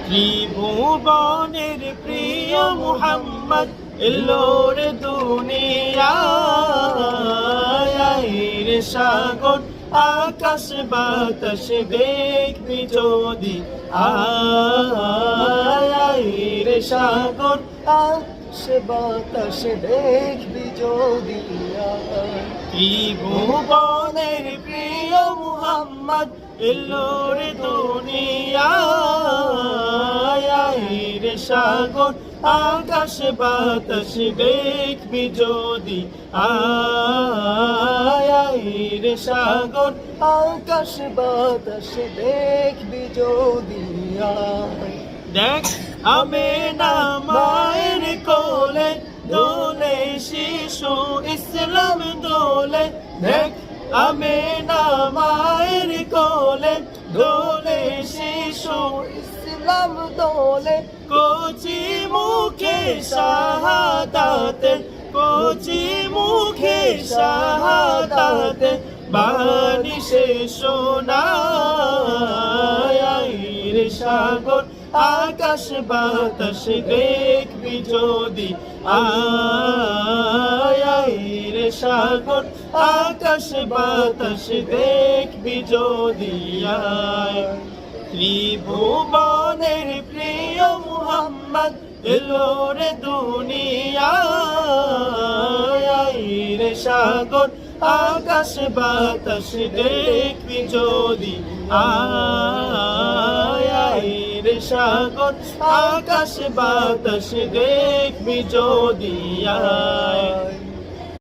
ত্রিভুবনের প্রিয় মুহাম্মদ এলো রে দুনিয়ায় রে সাগর আকাশ বাতাস দেখবি যদি আয় রে সাগর আকাশ বাতাস দেখবি যদি ত্রিভুবনের প্রিয় মুহাম্মদ এলো রে দুনিয়ায় রে সাগর আকাশ বাতাস দেখবি যদি আয় রে সাগর আকাশ বাতাস দেখবি যদি দেখ আমেনা মায়ের কোলে দোলে শিশু ইসলাম দোলে দেখ আমেনা মায়ের কোলে দোলে শিশু ইসলাম দোলে কচি মুখে শাহাদাতে কচি মুখে শাহাদাতে বাণী সে শোনায় রে সাগর আকাশ বাতাস দেখবি যদি আয় রে সাগর আকাশ বাতাস দেখবি যদি ত্রিভুবনের প্রিয় মুহাম্মদ এলো রে দুনিয়ায় রে সাগর আকাশ বাতাস দেখবি যদি আয় রে সাগর আকাশ বাতাস দেখবি যদি